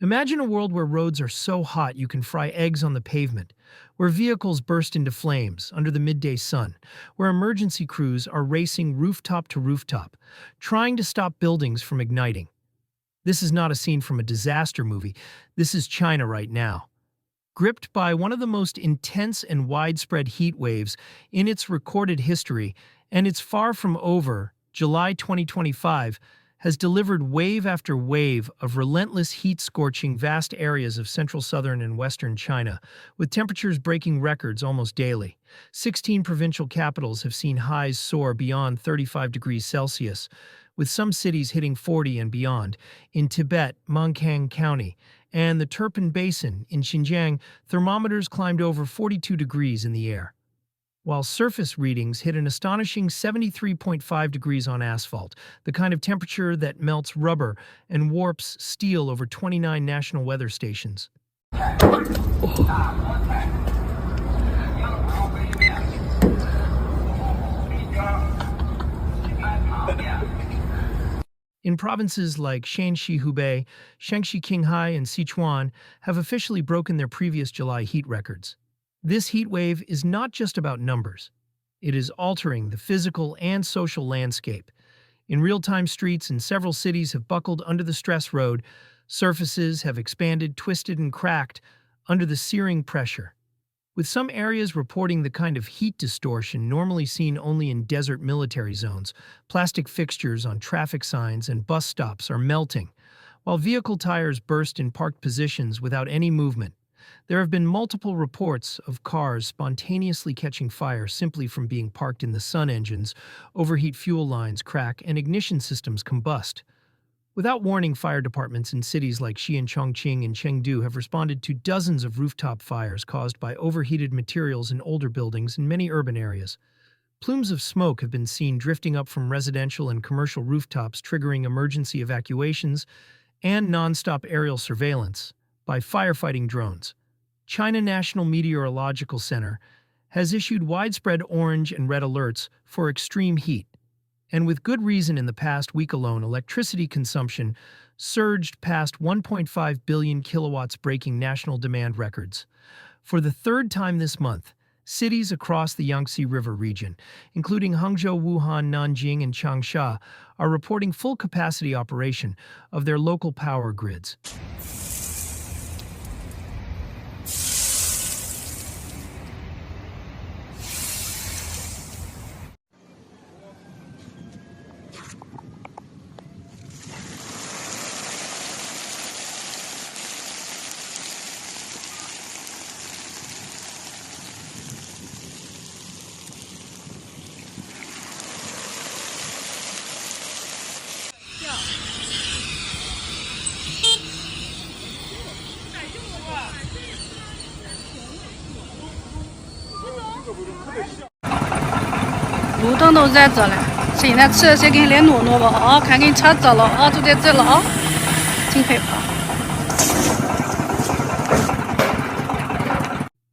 Imagine a world where roads are so hot you can fry eggs on the pavement, where vehicles burst into flames under the midday sun, where emergency crews are racing rooftop to rooftop, trying to stop buildings from igniting. This is not a scene from a disaster movie. This is China right now. Gripped by one of the most intense and widespread heat waves in its recorded history, and it's far from over, July 2025 has delivered wave after wave of relentless heat scorching vast areas of central southern and western China, with temperatures breaking records almost daily. 16 provincial capitals have seen highs soar beyond 35 degrees Celsius, with some cities hitting 40 and beyond. In Tibet, Mongkang County, and the Turpan Basin in Xinjiang, thermometers climbed over 42 degrees in the air, while surface readings hit an astonishing 73.5 degrees on asphalt, the kind of temperature that melts rubber and warps steel over 29 national weather stations. In provinces like Shanxi Hubei, Shaanxi Qinghai, and Sichuan have officially broken their previous July heat records. This heat wave is not just about numbers. It is altering the physical and social landscape. In real-time, streets in several cities have buckled under the stress road. Surfaces have expanded, twisted, and cracked under the searing pressure, with some areas reporting the kind of heat distortion normally seen only in desert military zones. Plastic fixtures on traffic signs and bus stops are melting, while vehicle tires burst in parked positions without any movement. There have been multiple reports of cars spontaneously catching fire simply from being parked in the sun. Engines overheat, fuel lines crack, and ignition systems combust. Without warning, fire departments in cities like Xi'an, Chongqing, and Chengdu have responded to dozens of rooftop fires caused by overheated materials in older buildings in many urban areas. Plumes of smoke have been seen drifting up from residential and commercial rooftops, triggering emergency evacuations and non-stop aerial surveillance by firefighting drones. China National Meteorological Center has issued widespread orange and red alerts for extreme heat. And with good reason. In the past week alone, electricity consumption surged past 1.5 billion kilowatts, breaking national demand records. For the third time this month, cities across the Yangtze River region, including Hangzhou, Wuhan, Nanjing, and Changsha, are reporting full capacity operation of their local power grids.路灯都燃着了，现在吃了先给你来挪挪吧啊，看给你车着了啊，就在这了啊，真害怕。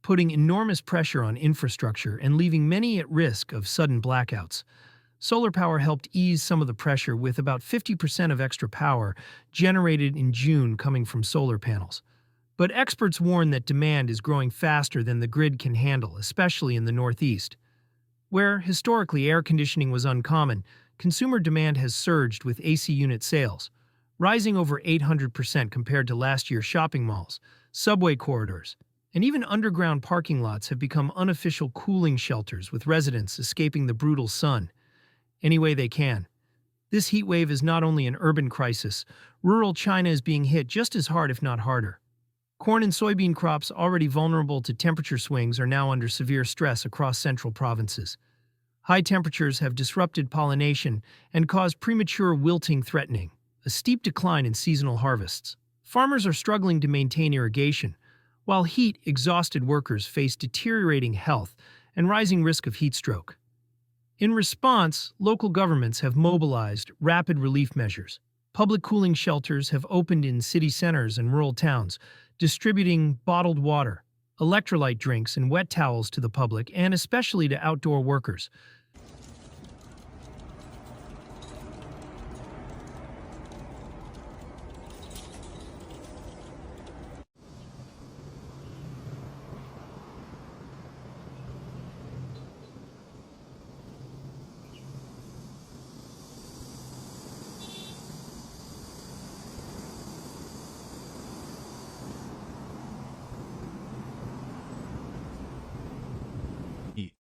Putting enormous pressure on infrastructure and leaving many at risk of sudden blackouts. Solar power helped ease some of the pressure, with about 50% of extra power generated in June coming from solar panels. But experts warn that demand is growing faster than the grid can handle, especially in the Northeast. Where historically air conditioning was uncommon, consumer demand has surged, with AC unit sales rising over 800% compared to last year. Shopping malls, subway corridors, and even underground parking lots have become unofficial cooling shelters, with residents escaping the brutal sun any way they can. This heat wave is not only an urban crisis. Rural China is being hit just as hard, if not harder. Corn and soybean crops, already vulnerable to temperature swings, are now under severe stress across central provinces. High temperatures have disrupted pollination and caused premature wilting, threatening a steep decline in seasonal harvests. Farmers are struggling to maintain irrigation, while heat-exhausted workers face deteriorating health and rising risk of heat stroke. In response, local governments have mobilized rapid relief measures. Public cooling shelters have opened in city centers and rural towns, distributing bottled water, electrolyte drinks, and wet towels to the public and especially to outdoor workers.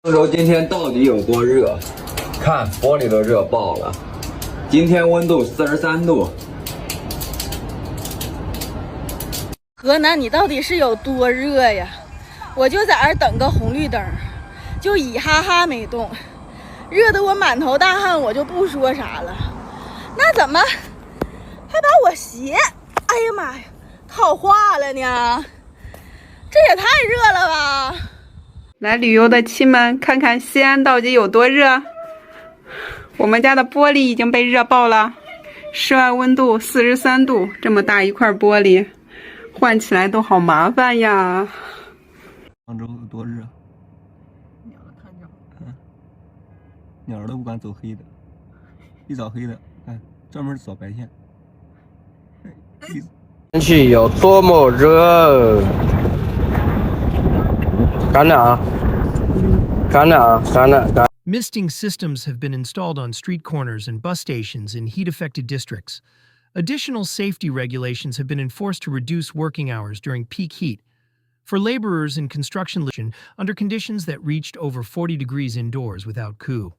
郑州今天到底有多热？看玻璃都热爆了。今天温度43度。河南，你到底是有多热呀？我就在这儿等个红绿灯，就一哈哈没动，热得我满头大汗，我就不说啥了。那怎么还把我鞋，哎呀妈呀，烤化了呢？这也太热了吧！来旅游的亲们，看看西安到底有多热。我们家的玻璃已经被热爆了，室外温度43度，这么大一块玻璃，换起来都好麻烦呀。杭州有多热？鸟儿都不敢走黑的，一早黑的，专门扫白天。天气有多么热？干了。 Misting systems have been installed on street corners and bus stations in heat-affected districts. Additional safety regulations have been enforced to reduce working hours during peak heat. For laborers in construction under conditions that reached over 40 degrees indoors without coup.